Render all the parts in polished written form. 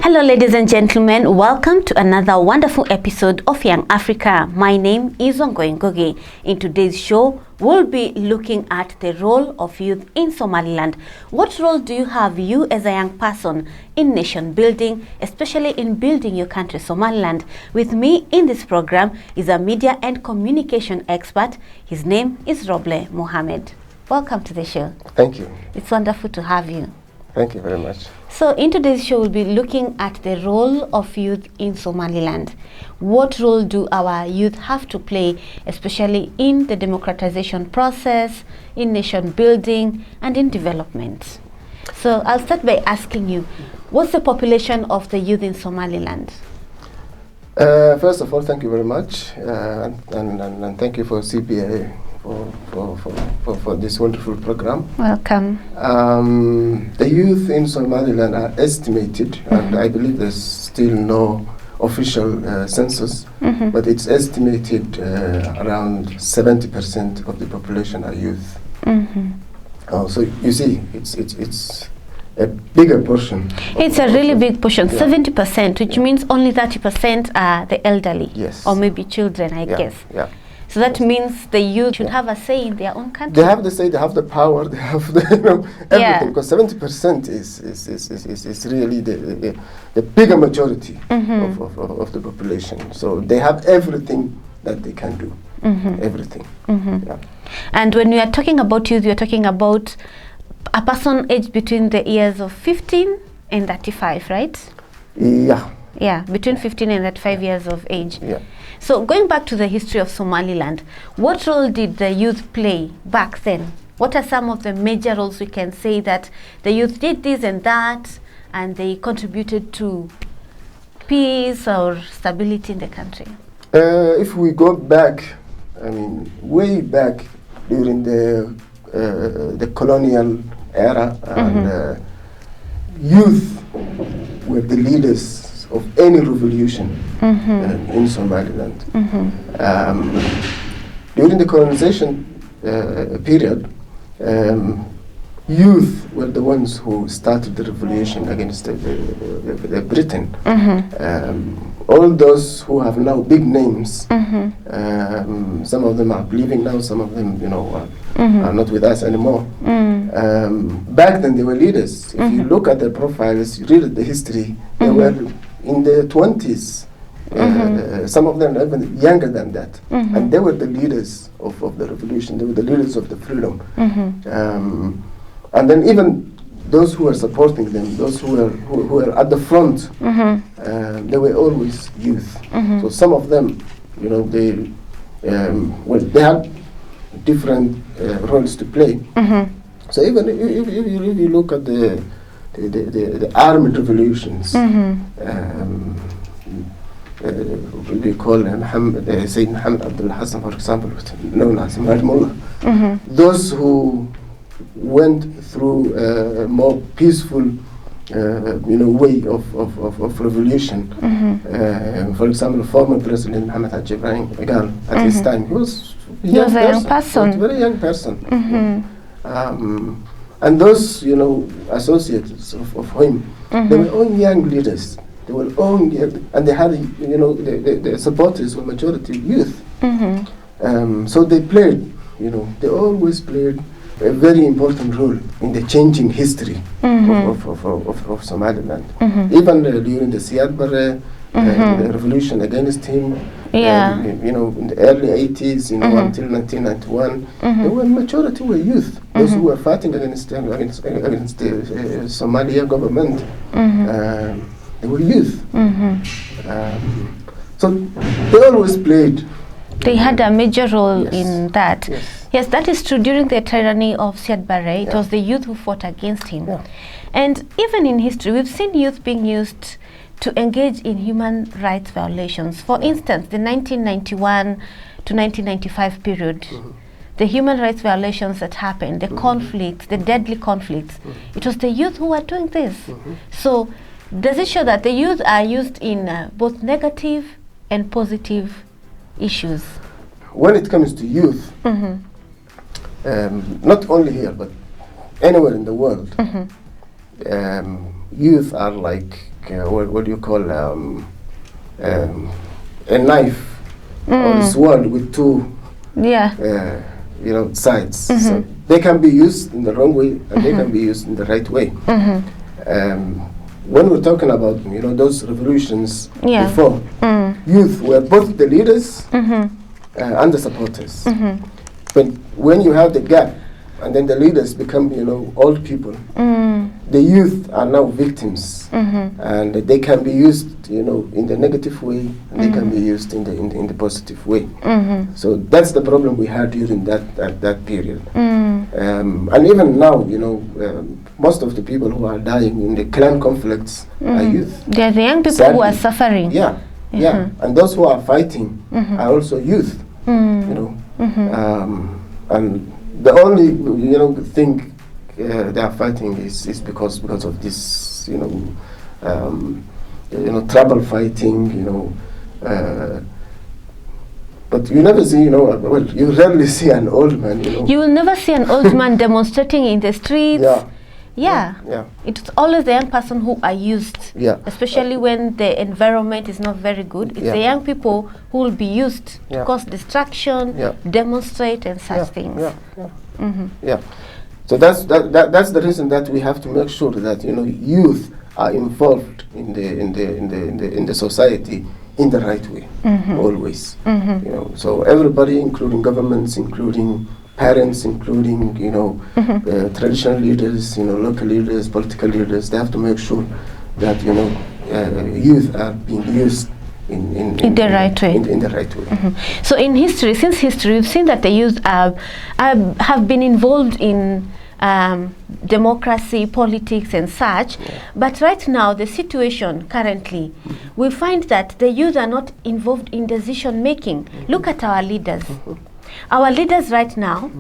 Hello ladies and gentlemen, welcome to another wonderful episode of Young Africa. My name is Ngugi. In today's show, we'll be looking at the role of youth in Somaliland. What role do you have, you as a young person, in nation building, especially in building your country, Somaliland? With me in this program is a media and communication expert. His name is Rooble Mohamed. Welcome to the show. Thank you. It's wonderful to have you. Thank you very much. So in today's show, we'll be looking at the role of youth in Somaliland. What role do our youth have to play, especially in the democratization process, in nation building, and in development? So I'll start by asking you, what's the population of the youth in Somaliland? First of all, thank you very much, and thank you for CBA for this wonderful program. Welcome. The youth in Somaliland are estimated, and I believe there's still no official census, but it's estimated around 70% of the population are youth. So you see, it's a bigger portion. It's a really big portion, 70%, which means only 30% are the elderly, or maybe children, I guess. So that means the youth should have a say in their own country. They have the say, they have the power, they have the, everything. Because 70% is really the bigger majority of the population. So they have everything that they can do, everything. And when we are talking about youth, we are talking about a person aged between the years of 15 and 35, right? Yeah, between 15 and 35 years of age. So going back to the history of Somaliland, what role did the youth play back then? What are some of the major roles we can say that the youth did this and that, and they contributed to peace or stability in the country? If we go back, I mean, way back during the colonial era, and youth were the leaders of any revolution in Somaliland. During the colonization period, youth were the ones who started the revolution against the Britain. All those who have now big names, some of them are leaving now, some of them, are not with us anymore. Back then they were leaders. If you look at their profiles, you read the history, they were in their 20s, some of them even younger than that, and they were the leaders of the revolution. They were the leaders of the freedom. And then even those who were supporting them, those who were at the front, they were always youth. So some of them, they had different roles to play. So even if you look at the armed revolutions, we call Sayyid Muhammad Abdul Hassan, for example, known as Mullah. Those who went through a more peaceful way of revolution. For example, former President Muhammad Ibrahim at his time, he was a young person. Very young person. And those, associates of him, they were all young leaders. They were all young, and they had, the supporters were majority youth. So they played, they always played a very important role in the changing history of Somaliland. Even during the Siad Barre, the revolution against him, in the early 80s, until 1991, the majority were youth. Those who were fighting against the Somalia government, they were youth. So they always played. They had a major role in that. Yes, that is true. During the tyranny of Siad Barre, it was the youth who fought against him. And even in history, we've seen youth being used to engage in human rights violations. For instance, the 1991 to 1995 period, the human rights violations that happened, the conflicts, the deadly conflicts, it was the youth who were doing this. So does it show that the youth are used in both negative and positive issues? When it comes to youth, not only here, but anywhere in the world, youth are like what do you call a knife or a sword with two sides. So they can be used in the wrong way and they can be used in the right way. When we're talking about those revolutions before, youth were both the leaders and the supporters. But when you have the gap and then the leaders become old people, the youth are now victims, and they can be used in the negative way and they can be used in the positive way. So that's the problem we had during that period. And even now, most of the people who are dying in the clan conflicts are youth. They're the young people who are suffering. And those who are fighting are also youth. And the only thing they are fighting is because of this trouble fighting, but you never see, you rarely see an old man, You will never see an old man demonstrating in the streets. It's always the young person who are used, especially when the environment is not very good. It's the young people who will be used to cause distraction, demonstrate and such things. So that's the reason that we have to make sure that youth are involved in the society in the right way, always. So everybody, including governments, including parents, including traditional leaders, local leaders, political leaders, they have to make sure that youth are being used in the right way. In the right way. So in history, since history, we've seen that the youth have been involved in democracy, politics and such, but right now the situation currently, we find that the youth are not involved in decision making. Look at our leaders. Our leaders right now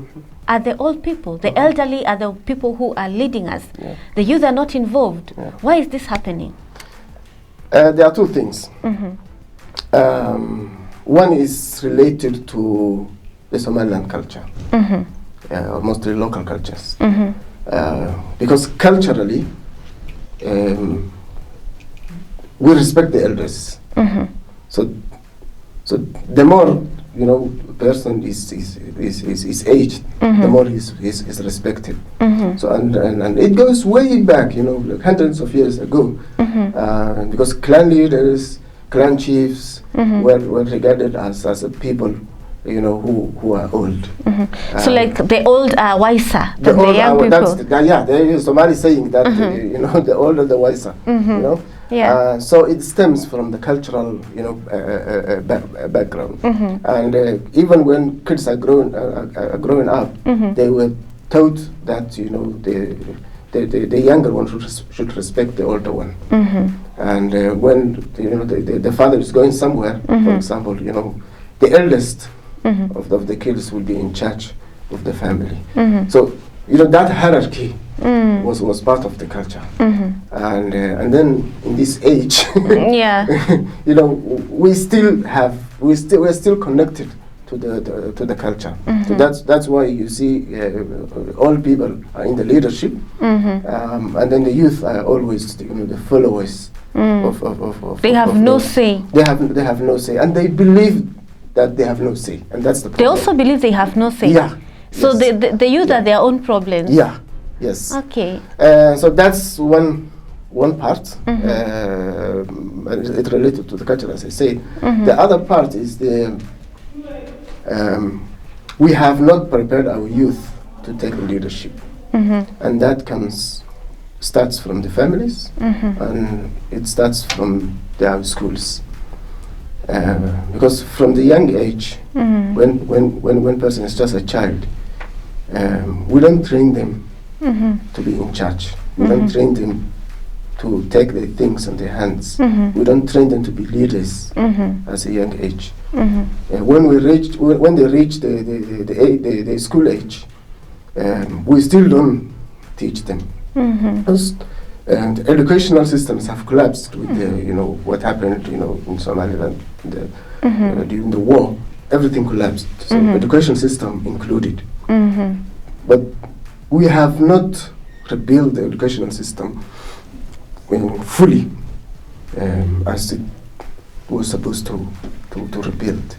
are the old people. The elderly are the people who are leading us. The youth are not involved. Why is this happening? There are two things. One is related to the Somaliland culture, mostly local cultures. Because culturally, we respect the elders. So the more person is aged, the more he's respected. So and it goes way back, like hundreds of years ago, because clan leaders, clan chiefs were regarded as a people, who are old. So like the old are wiser than the young people. There is Somali saying that the older the wiser. So it stems from the cultural, background. And even when kids are growing up, they were taught that the younger one should respect the older one. And when the father is going somewhere, for example, the eldest of the kids will be in charge of the family. So that hierarchy was part of the culture. And then in this age, we're still connected to the culture. So that's why you see all people are in the leadership, and then the youth are always the followers of they have no say. They have no say, and they believe that they have no say, and that's the problem. They also believe they have no say. So the youth are their own problems. Yes. Okay. So that's one part. It's related to the culture, as I said. The other part is we have not prepared our youth to take leadership, and that starts from the families, and it starts from their schools. Because from the young age, when person is just a child, we don't train them to be in charge. We don't train them to take the things in their hands. We don't train them to be leaders as a young age. When they reach the school age, we still don't teach them. Because the educational systems have collapsed with what happened in Somaliland during the war. Everything collapsed, so education system included. But we have not rebuilt the educational system fully. as it was supposed to rebuild.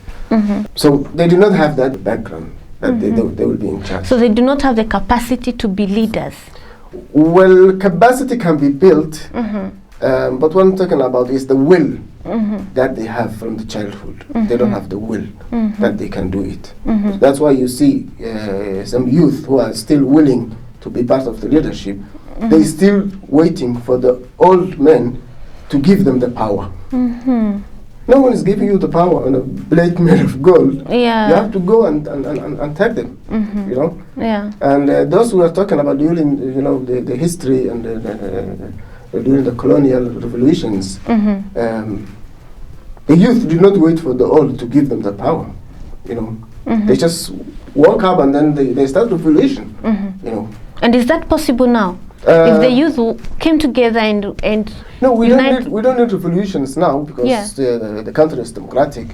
So they do not have that background that they will be in charge. So they do not have the capacity to be leaders. Well, capacity can be built, but what I'm talking about is the will that they have from the childhood. They don't have the will that they can do it. That's why you see some youth who are still willing to be part of the leadership. They're still waiting for the old men to give them the power. No one is giving you the power on a plate made of gold. Yeah. You have to go and take them. You know. Yeah. And those who are talking about during the history and during the colonial revolutions, the youth do not wait for the old to give them the power. You know, they just woke up and then they start revolution. You know. And is that possible now? If the youth came together and no, we don't need revolutions now because the country is democratic.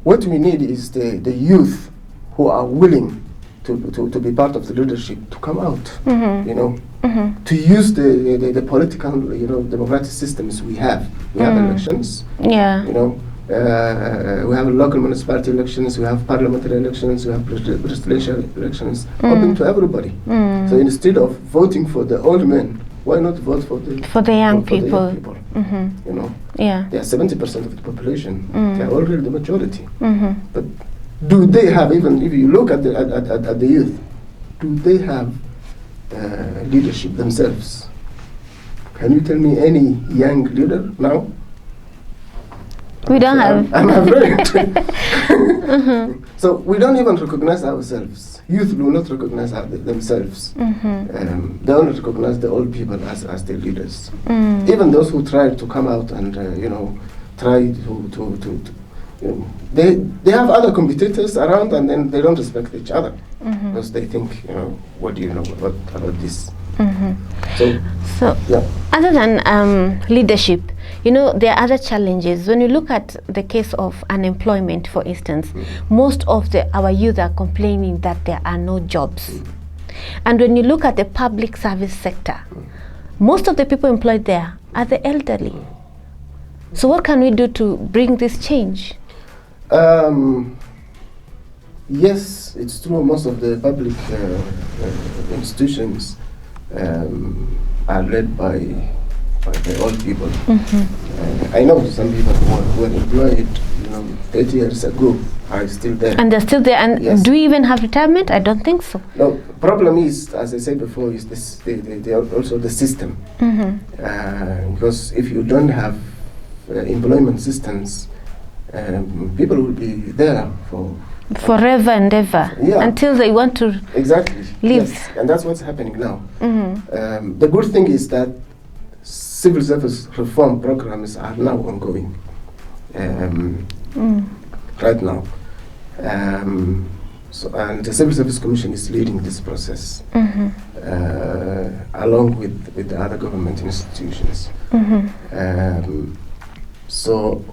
What we need is the youth who are willing to be part of the leadership to come out. You know, to use the political democratic systems we have. We have elections. Yeah. You know. We have local municipality elections, we have parliamentary elections, we have presidential elections, open to everybody. So instead of voting for the old men, why not vote for the young people? You know, they are 70% of the population. They are already the majority. But do they have, even if you look at the youth, do they have leadership themselves? Can you tell me any young leader now? We don't have. I'm afraid. So we don't even recognize ourselves. Youth do not recognize themselves. They only recognize the old people as their leaders. Even those who try to come out and try to they have other competitors around, and then they don't respect each other because they think, what do you know about this? So other than leadership, there are other challenges. When you look at the case of unemployment, for instance, most of our youth are complaining that there are no jobs. And when you look at the public service sector, most of the people employed there are the elderly. So what can we do to bring this change? Yes, it's true. Most of the public institutions are led by the old people. I know some people who were employed 30 years ago are still there. And they're still there. And do we even have retirement? I don't think so. No, problem is, as I said before, is this also the system. Because if you don't have employment systems, people will be there for forever and ever, until they want to leave. Yes. And that's what's happening now. The good thing is that civil service reform programs are now ongoing right now. And the Civil Service Commission is leading this process along with the other government institutions. So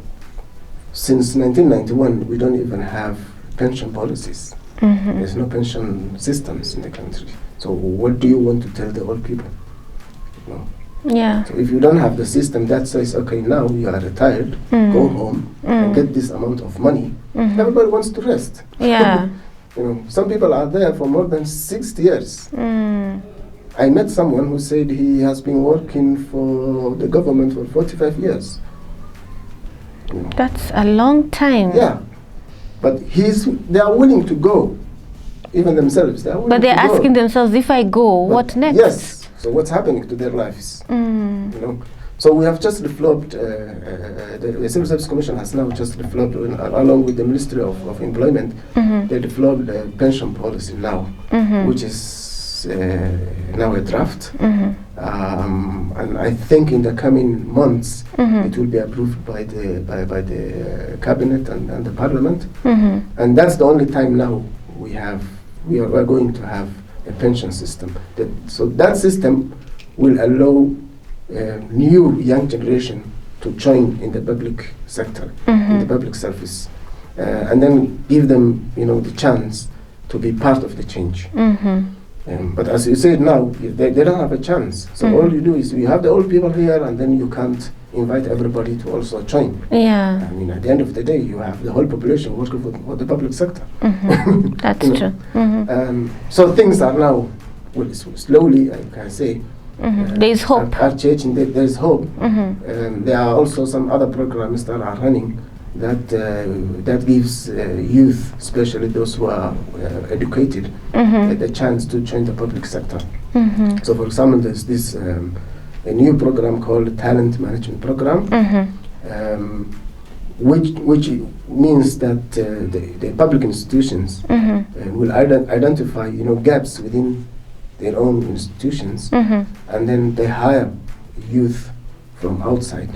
since 1991, we don't even have pension policies. There's no pension systems in the country. So what do you want to tell the old people? So if you don't have the system that says, okay, now you are retired, go home and get this amount of money, everybody wants to rest. Some people are there for more than 60 years. I met someone who said he has been working for the government for 45 years. That's a long time. Yeah, but they are willing to go, even themselves. But they're asking themselves, if I go, what next? Yes. So what's happening to their lives? So we have just developed, the Civil Service Commission has now just developed, along with the Ministry of Employment, they developed a pension policy now, which is now a draft. And I think in the coming months, it will be approved by the cabinet and the parliament. And that's the only time now we are going to have a pension system. So that system will allow new young generation to join in the public sector, in the public service, and then give them, the chance to be part of the change. But as you said now, they don't have a chance. So all you do is you have the old people here, and then you can't invite everybody to also join. Yeah. I mean, at the end of the day, you have the whole population working for the public sector. That's true. So things are now, well, slowly, I can say, there is hope. Are changing. There is hope. There are also some other programs that are running that gives youth, especially those who are educated, the chance to join the public sector. So, for example, there's this a new program called Talent Management Program, which means that the public institutions will identify gaps within their own institutions, and then they hire youth from outside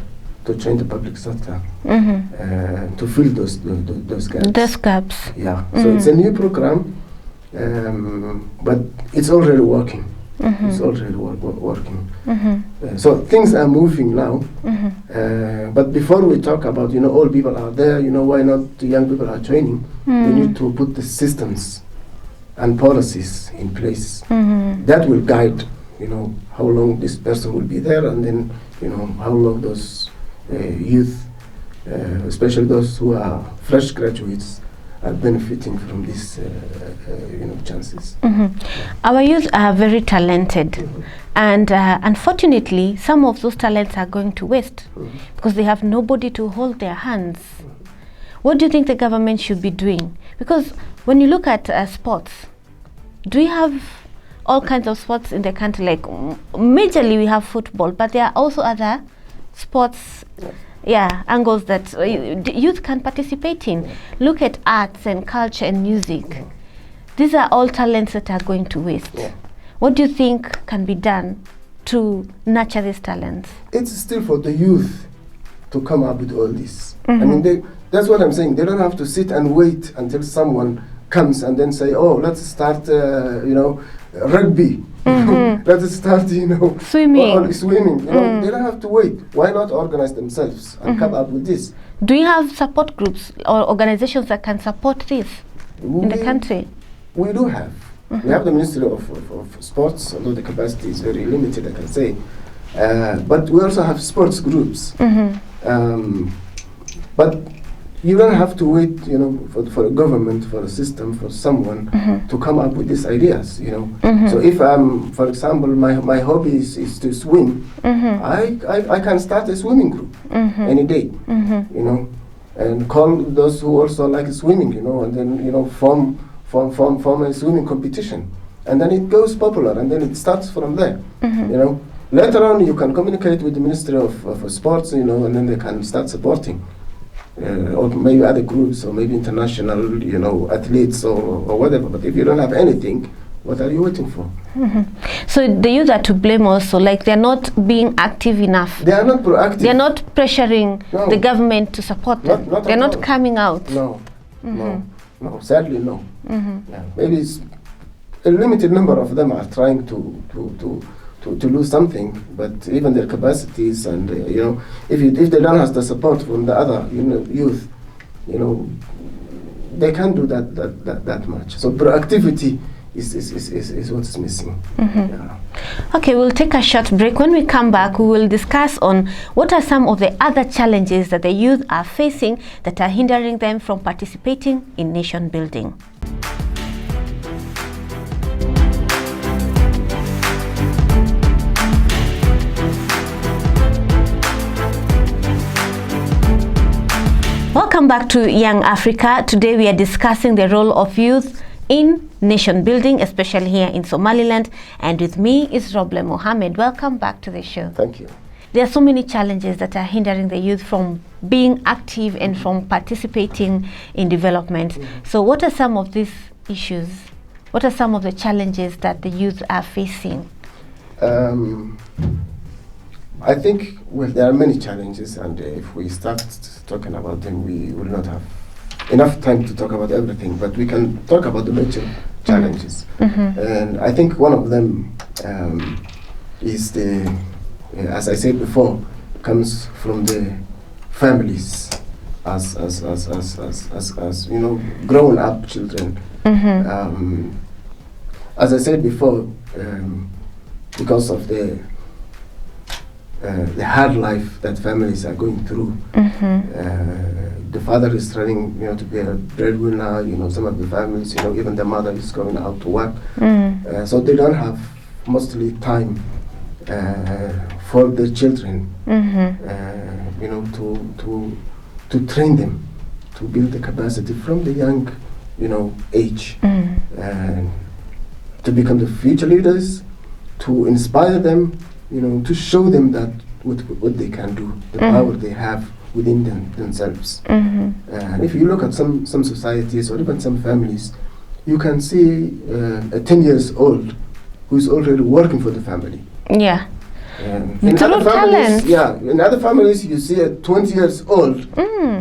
to join the public sector to fill those gaps. Those gaps. Yeah. So it's a new program, but it's already working. It's already working. So things are moving now. But before we talk about all people are there, why not the young people are joining? We need to put the systems and policies in place that will guide how long this person will be there, and then how long those youth, especially those who are fresh graduates, are benefiting from these chances. Our youth are very talented, and unfortunately some of those talents are going to waste because they have nobody to hold their hands. What do you think the government should be doing? Because when you look at sports, do we have all kinds of sports in the country? Like majorly we have football, but there are also other sports angles that youth can participate in. Look at arts and culture and music. These are all talents that are going to waste. What do you think can be done to nurture these talents? It's still for the youth to come up with all this. I mean, that's what I'm saying. They don't have to sit and wait until someone comes and then say, oh, let's start rugby. Let's start swimming. Swimming. They don't have to wait. Why not organize themselves and come up with this? Do you have support groups or organizations that can support this in the country? We do have. We have the Ministry of Sports, although the capacity is very limited, I can say. But we also have sports groups. But you don't have to wait, for a government, for a system, for someone to come up with these ideas, So if for example, my hobby is to swim, I can start a swimming group any day, and call those who also like swimming, and then form a swimming competition, and then it goes popular, and then it starts from there, Later on, you can communicate with the Ministry of Sports, and then they can start supporting. Or maybe other groups, or maybe international, athletes, or whatever. But if you don't have anything, what are you waiting for? So the youth are to blame also, like they're not being active enough. They are not proactive. They're not pressuring the government to support them. They're not coming out. No, sadly no. Maybe it's a limited number of them are trying to do something, but even their capacities and if they don't have the support from the other youth, they can't do that much. So proactivity is what's missing. Okay, we'll take a short break. When we come back, we will discuss on what are some of the other challenges that the youth are facing that are hindering them from participating in nation building. Welcome back to Young Africa. Today we are discussing the role of youth in nation building, especially here in Somaliland. And with me is Rooble Mohamed. Welcome back to the show. Thank you. There are so many challenges that are hindering the youth from being active and from participating in development. So what are some of these issues? What are some of the challenges that the youth are facing? I think, there are many challenges, and if we start talking about them, we will not have enough time to talk about everything, but we can talk about the major challenges. And I think one of them is as I said before, comes from the families as grown up children. As I said before, because of the the hard life that families are going through. The father is trying, to be a breadwinner. Some of the families, even the mother is going out to work, so they don't have mostly time for their children. To train them, to build the capacity from the young, age, to become the future leaders, to inspire them, to show them that what they can do, the power they have within themselves. And if you look at some societies or even some families, you can see a 10 years old who's already working for the family. Yeah. In other families, you see a 20 years old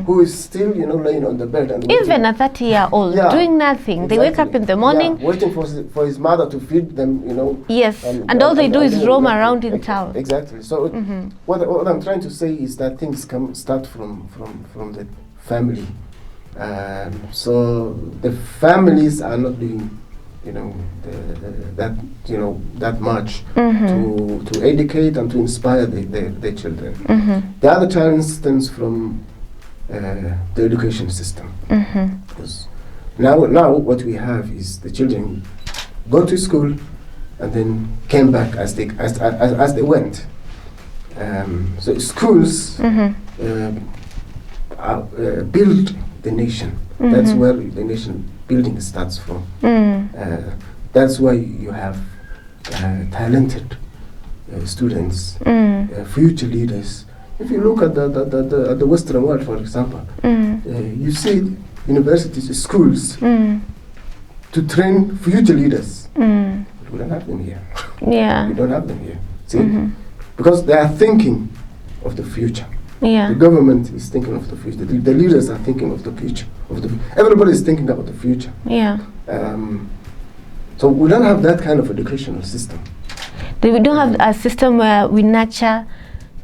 who is still, laying on the bed and even a 30-year-old doing nothing. Exactly. They wake up in the morning, waiting for his mother to feed them, Yes, and all they do is roam around in town. Exactly. So what I'm trying to say is that things start from the family. So the families are not doing that much to educate and to inspire the children. The other challenge stems from the education system. Because now what we have is the children go to school and then came back as they went. So schools build the nation. That's where the nation building starts from. That's why you have talented students, future leaders. If you look at the Western world, for example, you see universities, schools to train future leaders. But we don't have them here. Yeah. We don't have them here. See, because they are thinking of the future. Yeah. The government is thinking of the future. The leaders are thinking of the future. Everybody is thinking about the future. Yeah. So we don't have that kind of educational system. We don't have a system where we nurture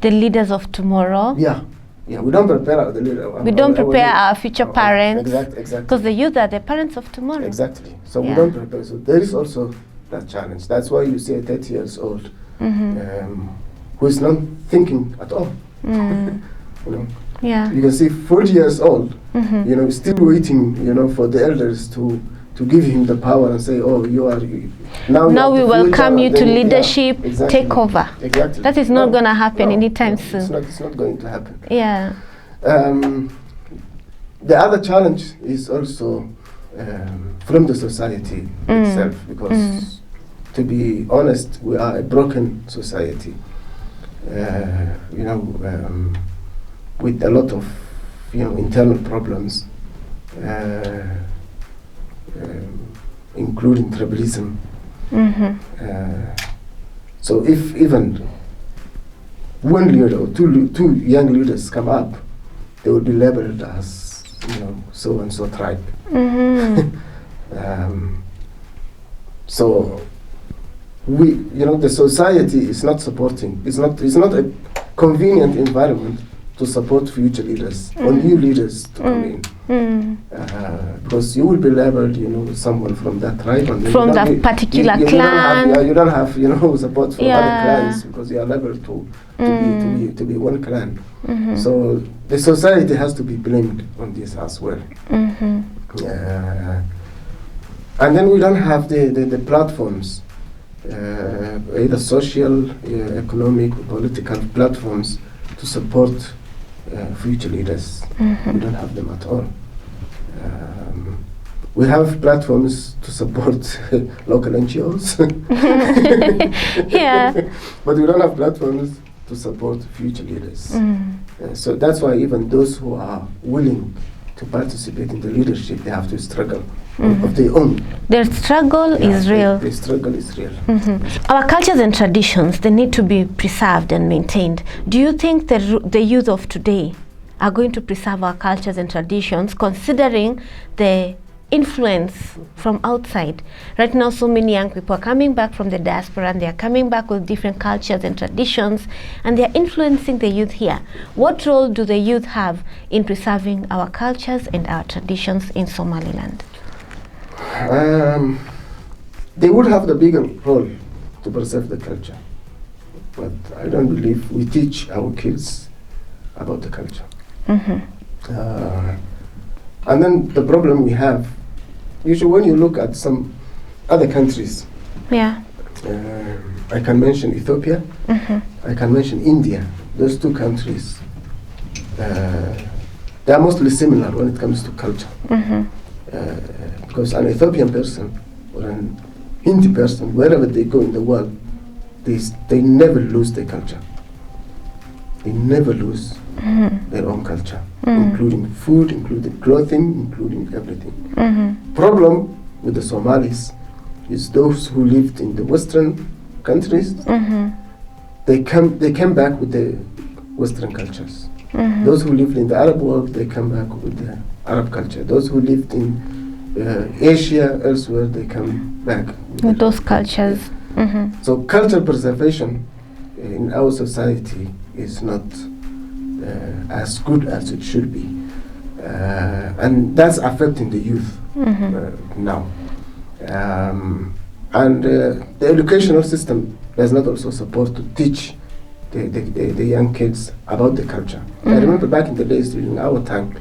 the leaders of tomorrow. Yeah. We don't prepare the leader. We don't prepare our future parents. Exactly. Because the youth are the parents of tomorrow. Exactly. So we don't prepare. So there is also that challenge. That's why you see a 30 years old who is not thinking at all. Yeah. You can see 40 years old, still waiting, for the elders to give him the power and say, oh, now we welcome you to leadership, take over. Exactly. That is not going to happen anytime soon. It's not going to happen. Yeah. The other challenge is also from the society itself, because to be honest, we are a broken society. With a lot of internal problems, including tribalism. So if even one leader or two young leaders come up, they will be labeled as so and so tribe. So the society is not supporting. It's not a convenient environment to support future leaders or new leaders to come in, because you will be labeled, someone from that tribe, and from that particular clan. You don't have, support from other clans, because you are labeled to be one clan. So the society has to be blamed on this as well. And then we don't have the platforms, either social, economic, political platforms to support future leaders. We don't have them at all. We have platforms to support local NGOs. But we don't have platforms to support future leaders. So that's why even those who are willing to participate in the leadership, they have to struggle of their own. Their struggle is real. The struggle is real. Our cultures and traditions, they need to be preserved and maintained. Do you think the youth of today are going to preserve our cultures and traditions, considering the influence from outside? Right now, so many young people are coming back from the diaspora, and they are coming back with different cultures and traditions, and they are influencing the youth here. What role do the youth have in preserving our cultures and our traditions in Somaliland? They would have the bigger role to preserve the culture. but I don't believe we teach our kids about the culture. And then the problem we have, usually when you look at some other countries, I can mention Ethiopia, I can mention India. Those two countries, they are mostly similar when it comes to culture. Because an Ethiopian person or an Hindi person, wherever they go in the world, they never lose their culture. They never lose their own culture, including food, including clothing, including everything. Problem with the Somalis is those who lived in the Western countries, they came back with the Western cultures. Those who lived in the Arab world, they come back with the Arab culture. Those who lived in Asia, elsewhere, they come back with those cultures. So culture preservation in our society is not as good as it should be. And that's affecting the youth now. And the educational system does not also support to teach the young kids about the culture. I remember back in the days during our time,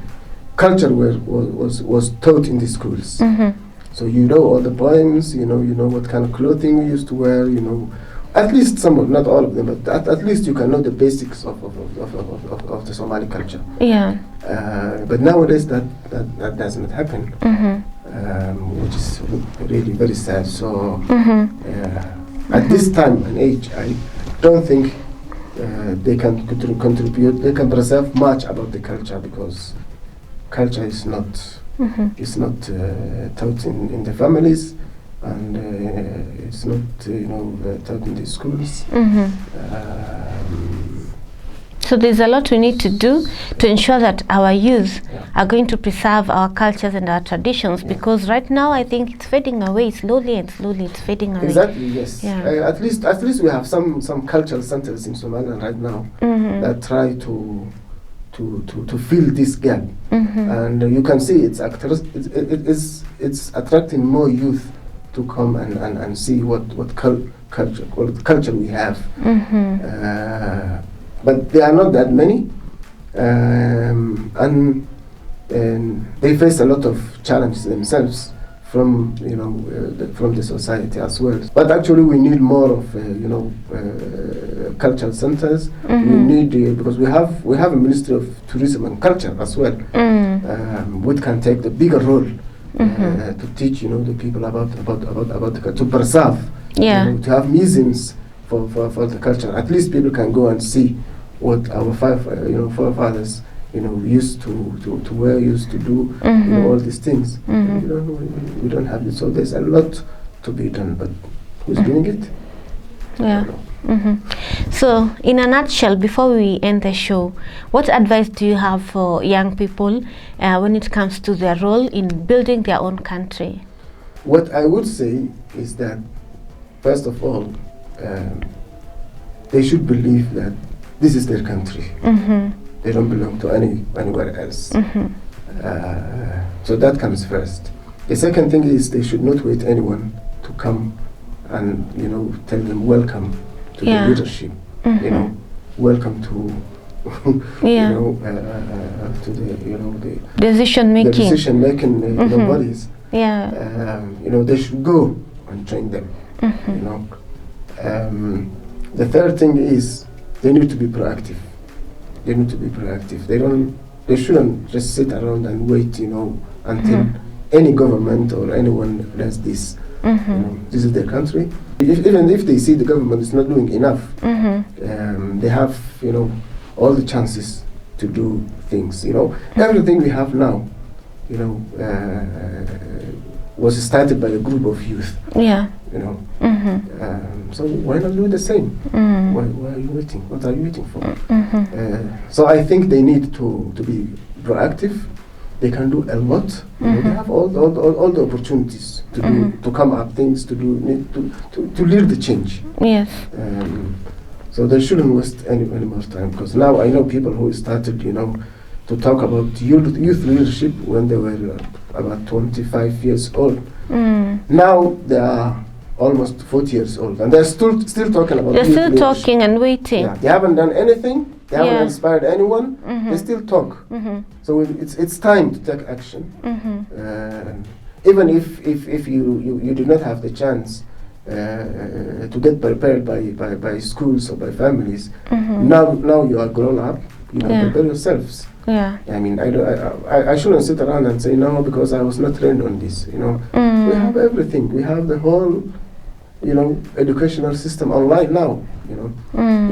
culture was taught in the schools. So you know all the poems, you know what kind of clothing we used to wear, at least some of, not all of them, but at least you can know the basics of the Somali culture. But nowadays that does not happen, which is really very sad. So at this time and age, I don't think they can contribute, they can preserve much about the culture, because culture is not taught in the families, and it's not taught in the schools. So there's a lot we need to do to ensure that our youth are going to preserve our cultures and our traditions, because right now I think it's fading away slowly and slowly. It's fading away. Exactly, yes. At least we have some cultural centers in Somaliland right now that try to fill this gap, and you can see it's attracting more youth to come and see what culture we have. But there are not that many, and they face a lot of challenges themselves from from the society as well. But actually, we need more of cultural centers. We need because we have a Ministry of Tourism and Culture as well, which can take the bigger role to teach the people about the culture, to preserve, to have museums for the culture. At least people can go and see what our forefathers used to wear, used to do, all these things. We don't have it, so there's a lot to be done. But who's doing it? So, in a nutshell, before we end the show, what advice do you have for young people when it comes to their role in building their own country? What I would say is that, first of all, they should believe that this is their country. They don't belong to anywhere else. So that comes first. The second thing is they should not wait anyone to come and tell them welcome to the leadership. Welcome to to the decision making bodies. They should go and train them. The third thing is they need to be proactive. They shouldn't just sit around and wait, until any government or anyone does this. This is their country. Even if they see the government is not doing enough, they have, all the chances to do things. Everything we have now, was started by a group of youth. So why not do the same? Why are you waiting? What are you waiting for? So I think they need to be proactive. They can do a lot. They have all the opportunities to do, to come up things, to do, to lead the change. So they shouldn't waste any more time, because now I know people who started, to talk about youth leadership when they were about 25 years old. Now they are almost 40 years old, and they're still talking about. They're still leadership. talking and waiting. Yeah, they haven't done anything. They haven't Yeah. inspired anyone. They still talk. So it's time to take action. Even if you do not have the chance to get prepared by schools or by families, now you are grown up. You can prepare yourselves. Yeah. I mean, I shouldn't sit around and say no because I was not trained on this. You know, we have everything. We have the whole, educational system online now. You know,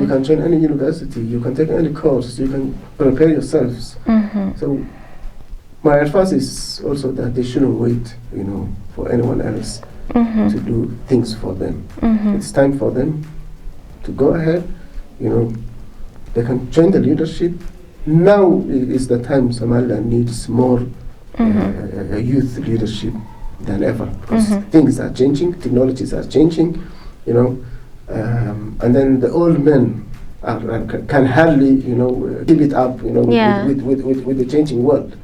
you can join any university. You can take any course. You can prepare yourselves. So, my advice is also that they shouldn't wait. For anyone else to do things for them. It's time for them to go ahead. They can join the leadership. Now is the time Somaliland needs more youth leadership than ever, because things are changing, technologies are changing, and then the old men can hardly, keep it up, with the changing world.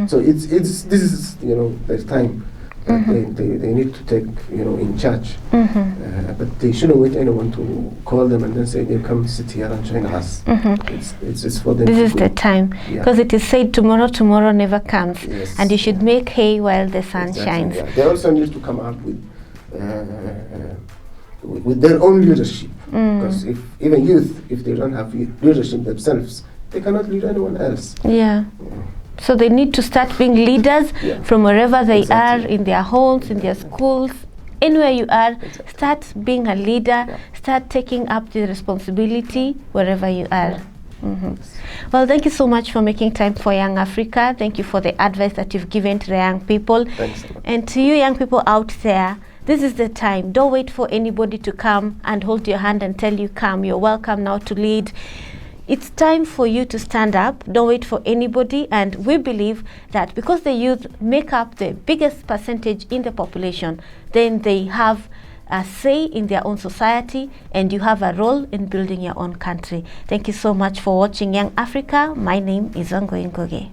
So this is their time. They need to take in charge, but they shouldn't wait anyone to call them and then say they come sit here and join us. It's for them. This is the time, because it is said tomorrow never comes, and you should make hay while the sun shines. Yeah. They also need to come up with their own leadership, because if they don't have leadership themselves, they cannot lead anyone else. So they need to start being leaders from wherever they are, in their homes, in their schools, anywhere you are. Start being a leader, start taking up the responsibility wherever you are. Well, thank you so much for making time for Young Africa. Thank you for the advice that you've given to the young people. Thanks. And to you young people out there, this is the time. Don't wait for anybody to come and hold your hand and tell you, come, you're welcome now to lead. It's time for you to stand up. Don't wait for anybody. And we believe that because the youth make up the biggest percentage in the population, then they have a say in their own society, and you have a role in building your own country. Thank you so much for watching Young Africa. My name is Ngugi.